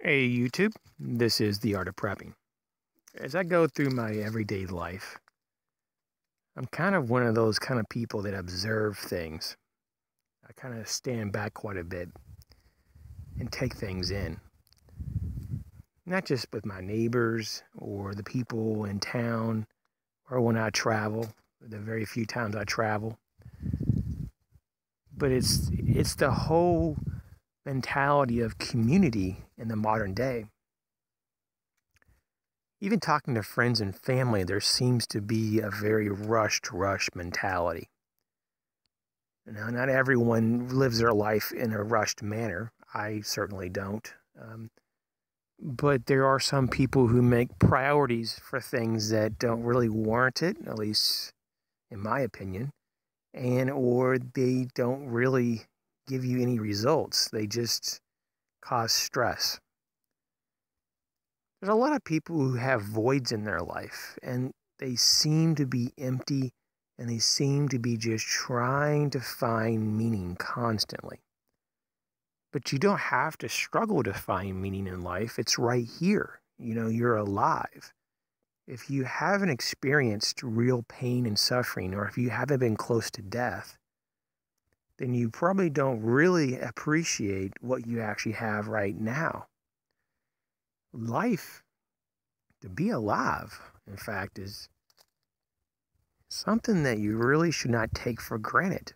Hey YouTube, this is The Art of Prepping. As I go through my everyday life, I'm kind of one of those kind of people that observe things. I kind of stand back quite a bit and take things in. Not just with my neighbors or the people in town or when I travel, the very few times I travel, but it's the whole mentality of community in the modern day. Even talking to friends and family, there seems to be a very rushed mentality. Now, not everyone lives their life in a rushed manner. I certainly don't. But there are some people who make priorities for things that don't really warrant it, at least in my opinion, and or they don't really give you any results. They just cause stress. There's a lot of people who have voids in their life, and they seem to be empty, and they seem to be just trying to find meaning constantly. But you don't have to struggle to find meaning in life. It's right here. You know, you're alive. If you haven't experienced real pain and suffering, or if you haven't been close to death, then you probably don't really appreciate what you actually have right now. Life, to be alive, in fact, is something that you really should not take for granted.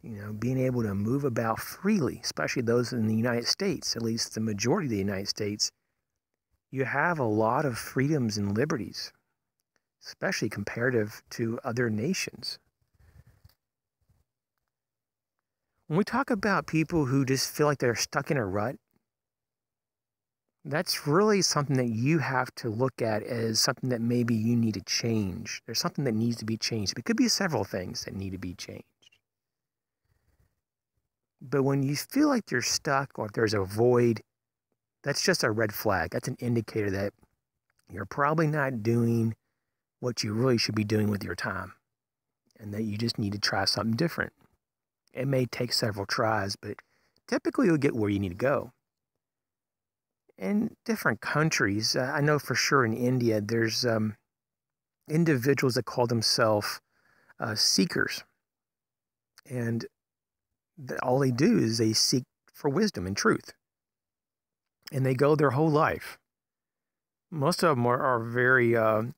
You know, being able to move about freely, especially those in the United States, at least the majority of the United States, you have a lot of freedoms and liberties, especially comparative to other nations. When we talk about people who just feel like they're stuck in a rut, that's really something that you have to look at as something that maybe you need to change. There's something that needs to be changed. It could be several things that need to be changed. But when you feel like you're stuck or if there's a void, that's just a red flag. That's an indicator that you're probably not doing what you really should be doing with your time and that you just need to try something different. It may take several tries, but typically you'll get where you need to go. In different countries, I know for sure in India, there's individuals that call themselves seekers. And all they do is they seek for wisdom and truth. And they go their whole life. Most of them are very, how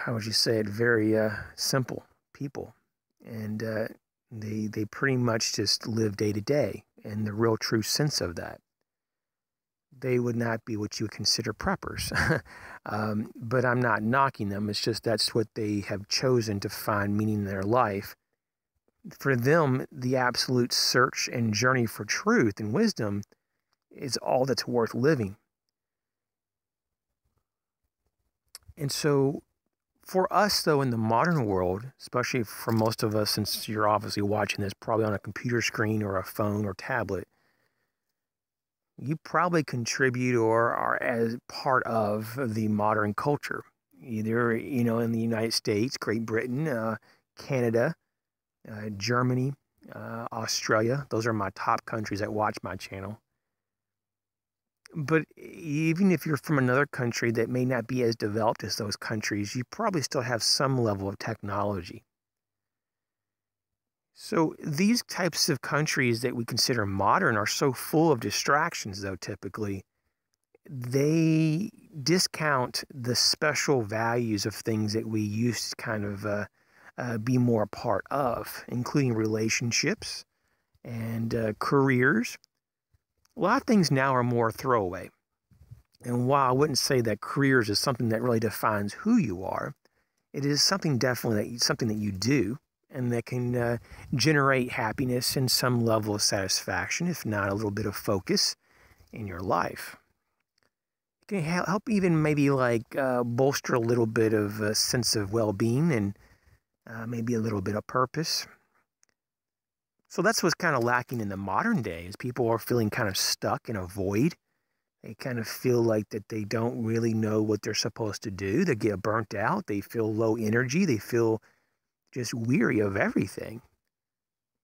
would you say it, very simple people. And they pretty much just live day to day in the real true sense of that. They would not be what you would consider preppers. But I'm not knocking them. It's just that's what they have chosen to find meaning in their life. For them, the absolute search and journey for truth and wisdom is all that's worth living. And so for us, though, in the modern world, especially for most of us, since you're obviously watching this probably on a computer screen or a phone or tablet, you probably contribute or are as part of the modern culture, either, you know, in the United States, Great Britain, Canada, Germany, Australia. Those are my top countries that watch my channel. But even if you're from another country that may not be as developed as those countries, you probably still have some level of technology. So these types of countries that we consider modern are so full of distractions, though, typically. They discount the special values of things that we used to kind of be more a part of, including relationships and careers. A lot of things now are more throwaway. And while I wouldn't say that careers is something that really defines who you are, it is something definitely something that you do and that can generate happiness and some level of satisfaction, if not a little bit of focus in your life. It can help even maybe like bolster a little bit of a sense of well-being and maybe a little bit of purpose. So that's what's kind of lacking in the modern day is people are feeling kind of stuck in a void. They kind of feel like that they don't really know what they're supposed to do. They get burnt out. They feel low energy. They feel just weary of everything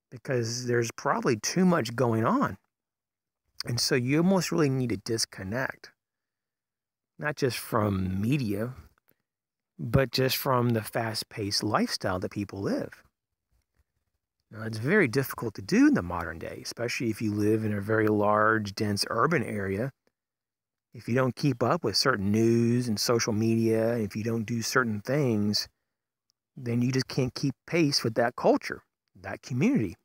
because there's probably too much going on. And so you almost really need to disconnect, not just from media, but just from the fast-paced lifestyle that people live. Now, it's very difficult to do in the modern day, especially if you live in a very large, dense urban area. If you don't keep up with certain news and social media, if you don't do certain things, then you just can't keep pace with that culture, that community.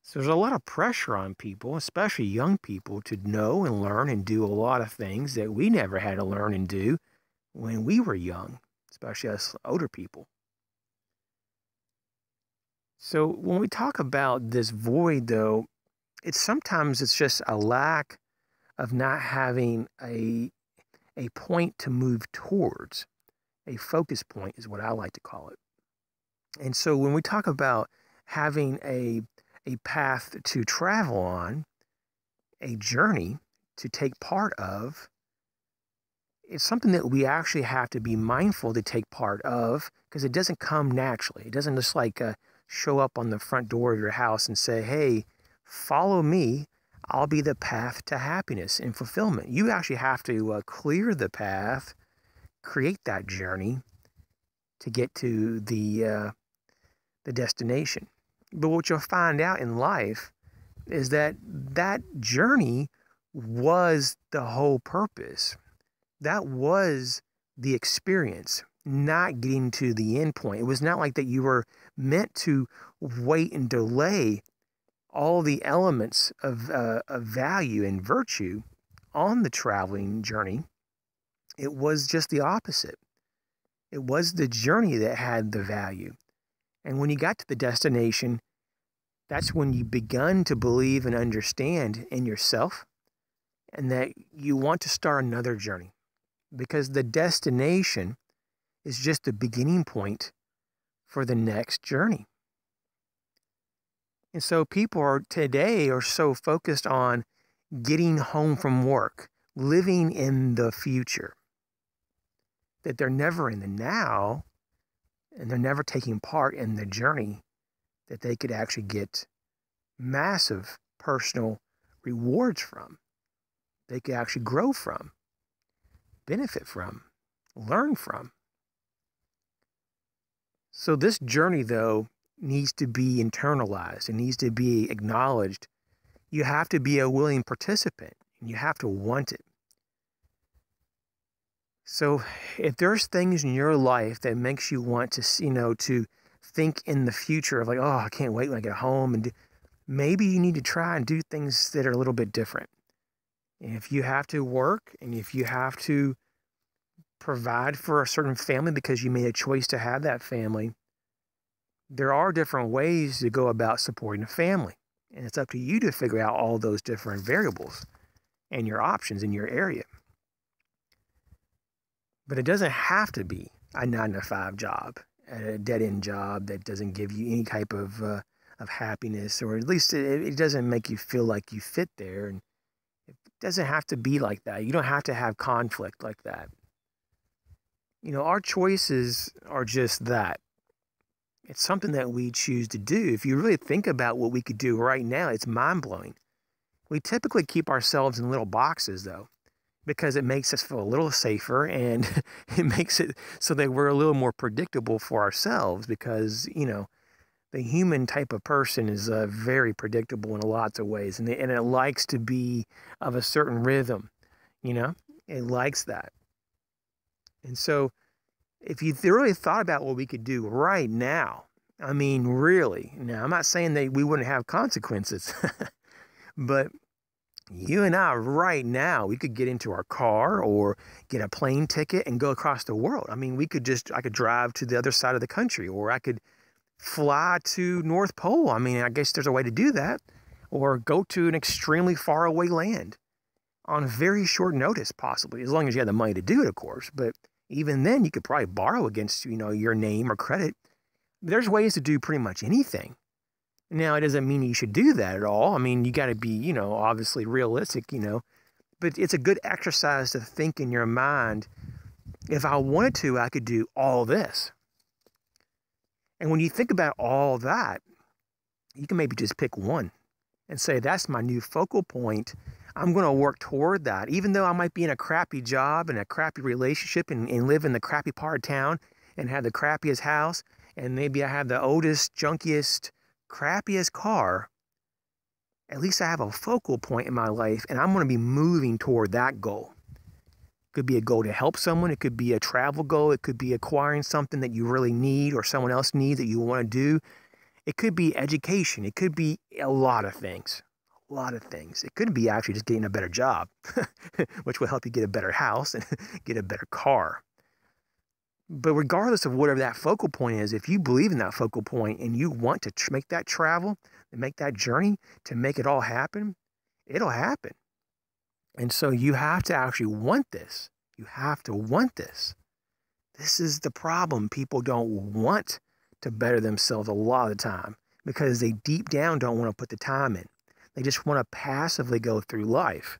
So there's a lot of pressure on people, especially young people, to know and learn and do a lot of things that we never had to learn and do when we were young, especially us older people. So when we talk about this void, though, sometimes it's just a lack of not having a point to move towards. A focus point is what I like to call it. And so when we talk about having a path to travel on, a journey to take part of, it's something that we actually have to be mindful to take part of, because it doesn't come naturally. It doesn't just like show up on the front door of your house and say, hey, follow me. I'll be the path to happiness and fulfillment. You actually have to clear the path, create that journey to get to the destination. But what you'll find out in life is that that journey was the whole purpose. That was the experience, not getting to the end point. It was not like that you were meant to wait and delay all the elements of value and virtue on the traveling journey. It was just the opposite. It was the journey that had the value. And when you got to the destination, that's when you begun to believe and understand in yourself and that you want to start another journey, because the destination is just the beginning point for the next journey. And so people today are so focused on getting home from work, living in the future, that they're never in the now, and they're never taking part in the journey that they could actually get massive personal rewards from. They could actually grow from, benefit from, learn from. So this journey, though, needs to be internalized. It needs to be acknowledged. You have to be a willing participant, and you have to want it. So if there's things in your life that makes you want to, to think in the future of like, oh, I can't wait when I get home, and maybe you need to try and do things that are a little bit different. And if you have to work, and if you have to provide for a certain family because you made a choice to have that family, there are different ways to go about supporting a family. And it's up to you to figure out all those different variables and your options in your area. But it doesn't have to be a 9-to-5 job, a dead-end job that doesn't give you any type of happiness, or at least it doesn't make you feel like you fit there. And it doesn't have to be like that. You don't have to have conflict like that. Our choices are just that. It's something that we choose to do. If you really think about what we could do right now, it's mind-blowing. We typically keep ourselves in little boxes, though, because it makes us feel a little safer, and it makes it so that we're a little more predictable for ourselves, because, the human type of person is very predictable in lots of ways, and it likes to be of a certain rhythm, It likes that. And so if you really thought about what we could do right now, I mean, really, now I'm not saying that we wouldn't have consequences, but you and I right now, we could get into our car or get a plane ticket and go across the world. I mean, I could drive to the other side of the country, or I could fly to North Pole. I mean, I guess there's a way to do that, or go to an extremely far away land on very short notice, possibly, as long as you have the money to do it, of course. But even then, you could probably borrow against, your name or credit. There's ways to do pretty much anything. Now, it doesn't mean you should do that at all. I mean, you got to be, obviously realistic, but it's a good exercise to think in your mind, if I wanted to, I could do all this. And when you think about all that, you can maybe just pick one and say, that's my new focal point. I'm going to work toward that. Even though I might be in a crappy job and a crappy relationship and live in the crappy part of town and have the crappiest house, and maybe I have the oldest, junkiest, crappiest car, at least I have a focal point in my life, and I'm going to be moving toward that goal. It could be a goal to help someone. It could be a travel goal. It could be acquiring something that you really need or someone else needs that you want to do. It could be education. It could be a lot of things. A lot of things. It could be actually just getting a better job, which will help you get a better house and get a better car. But regardless of whatever that focal point is, if you believe in that focal point and you want to make that travel and make that journey to make it all happen, it'll happen. And so you have to actually want this. You have to want this. This is the problem. People don't want to better themselves a lot of the time because they deep down don't want to put the time in. They just want to passively go through life.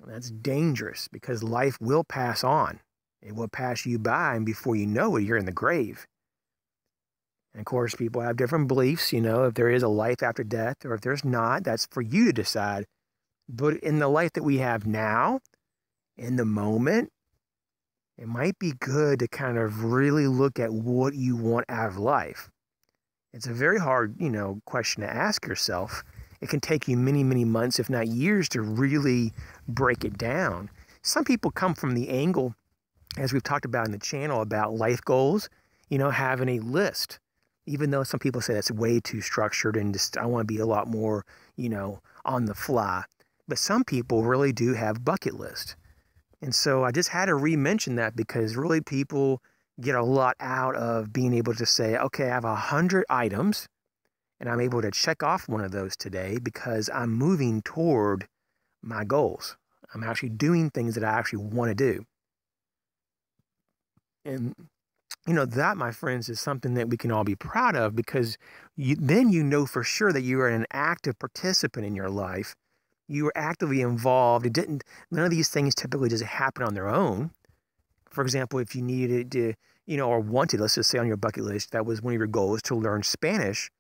And that's dangerous because life will pass on. It will pass you by, and before you know it, you're in the grave. And of course, people have different beliefs, if there is a life after death or if there's not, that's for you to decide. But in the life that we have now, in the moment, it might be good to kind of really look at what you want out of life. It's a very hard, question to ask yourself. It can take you many, many months, if not years, to really break it down. Some people come from the angle, as we've talked about in the channel, about life goals, having a list. Even though some people say that's way too structured and just, I want to be a lot more, on the fly. But some people really do have bucket lists. And so I just had to re-mention that because really people get a lot out of being able to say, okay, I have 100 items and I'm able to check off one of those today because I'm moving toward my goals. I'm actually doing things that I actually want to do. And, that, my friends, is something that we can all be proud of because then you know for sure that you are an active participant in your life. You were actively involved. None of these things typically just happen on their own. For example, if you needed to, or wanted, let's just say on your bucket list, that was one of your goals to learn Spanish,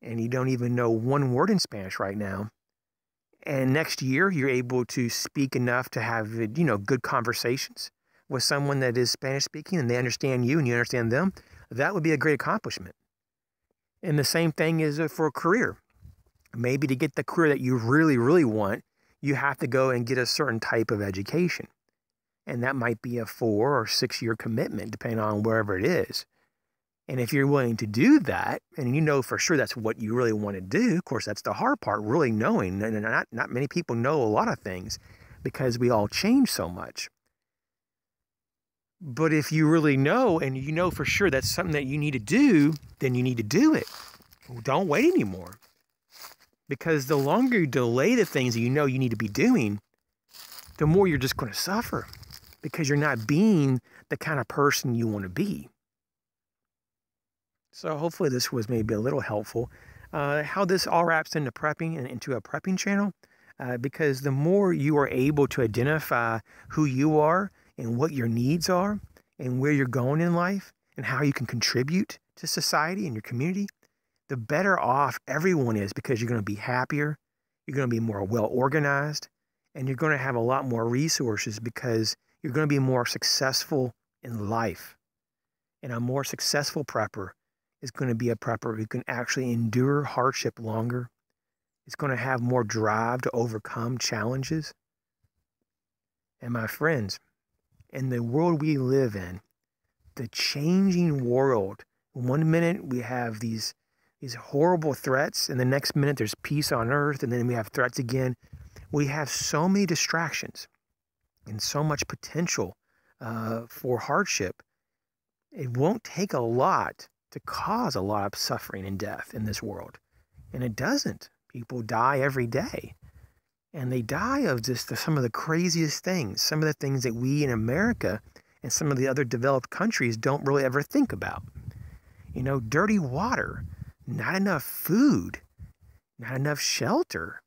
and you don't even know one word in Spanish right now. And next year, you're able to speak enough to have, good conversations with someone that is Spanish speaking and they understand you and you understand them. That would be a great accomplishment. And the same thing is for a career. Maybe to get the career that you really, really want, you have to go and get a certain type of education. And that might be a 4 or 6 year commitment, depending on wherever it is. And if you're willing to do that, and you know for sure that's what you really want to do, of course, that's the hard part, really knowing. And not many people know a lot of things because we all change so much. But if you really know and you know for sure that's something that you need to do, then you need to do it. Don't wait anymore. Because the longer you delay the things that you know you need to be doing, the more you're just going to suffer because you're not being the kind of person you want to be. So hopefully this was maybe a little helpful. How this all wraps into prepping and into a prepping channel, because the more you are able to identify who you are and what your needs are and where you're going in life and how you can contribute to society and your community, the better off everyone is because you're going to be happier, you're going to be more well organized, and you're going to have a lot more resources because you're going to be more successful in life. And a more successful prepper is going to be a prepper who can actually endure hardship longer. It's going to have more drive to overcome challenges. And my friends, in the world we live in, the changing world, one minute we have these horrible threats, and the next minute there's peace on earth, and then we have threats again. We have so many distractions and so much potential for hardship. It won't take a lot to cause a lot of suffering and death in this world. And it doesn't. People die every day. And they die of just some of the craziest things, some of the things that we in America and some of the other developed countries don't really ever think about. Dirty water, not enough food, not enough shelter,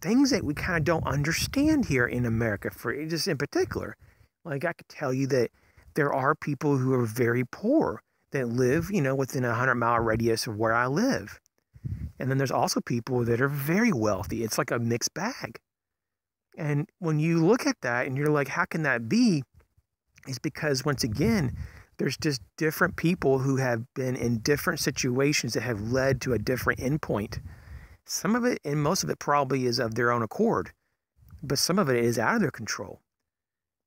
things that we kind of don't understand here in America, for just in particular. Like I could tell you that there are people who are very poor that live, within a 100-mile radius of where I live. And then there's also people that are very wealthy. It's like a mixed bag. And when you look at that and you're like, how can that be? It's because, once again, there's just different people who have been in different situations that have led to a different endpoint. Some of it, and most of it probably is of their own accord, but some of it is out of their control.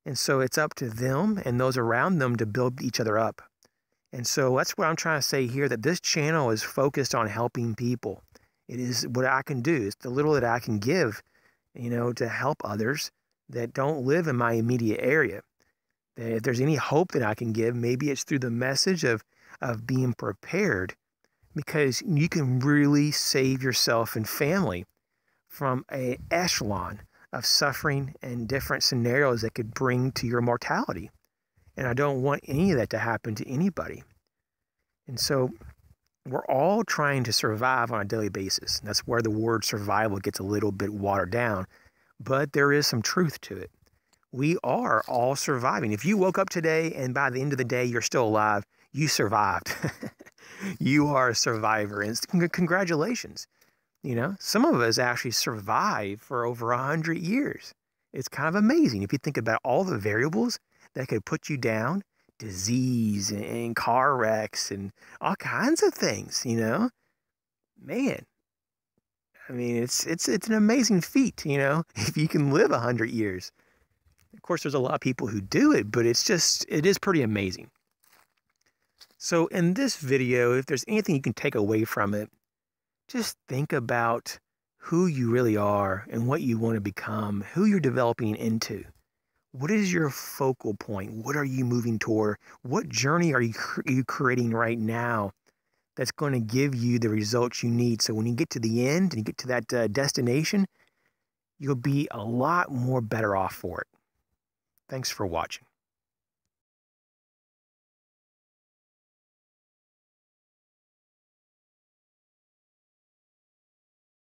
And so it's up to them and those around them to build each other up. And so that's what I'm trying to say here, that this channel is focused on helping people. It is what I can do. It's the little that I can give, to help others that don't live in my immediate area. If there's any hope that I can give, maybe it's through the message of being prepared, because you can really save yourself and family from an echelon of suffering and different scenarios that could bring to your mortality. And I don't want any of that to happen to anybody. And so we're all trying to survive on a daily basis. And that's where the word survival gets a little bit watered down, but there is some truth to it. We are all surviving. If you woke up today and by the end of the day you're still alive, you survived. You are a survivor, and congratulations. Some of us actually survived for over 100 years. It's kind of amazing if you think about all the variables that could put you down, disease and car wrecks and all kinds of things, Man, I mean, it's an amazing feat, if you can live 100 years. Of course, there's a lot of people who do it, but it is pretty amazing. So in this video, if there's anything you can take away from it, just think about who you really are and what you want to become, who you're developing into. What is your focal point? What are you moving toward? What journey are you creating right now that's going to give you the results you need? So when you get to the end and you get to that destination, you'll be a lot more better off for it. Thanks for watching.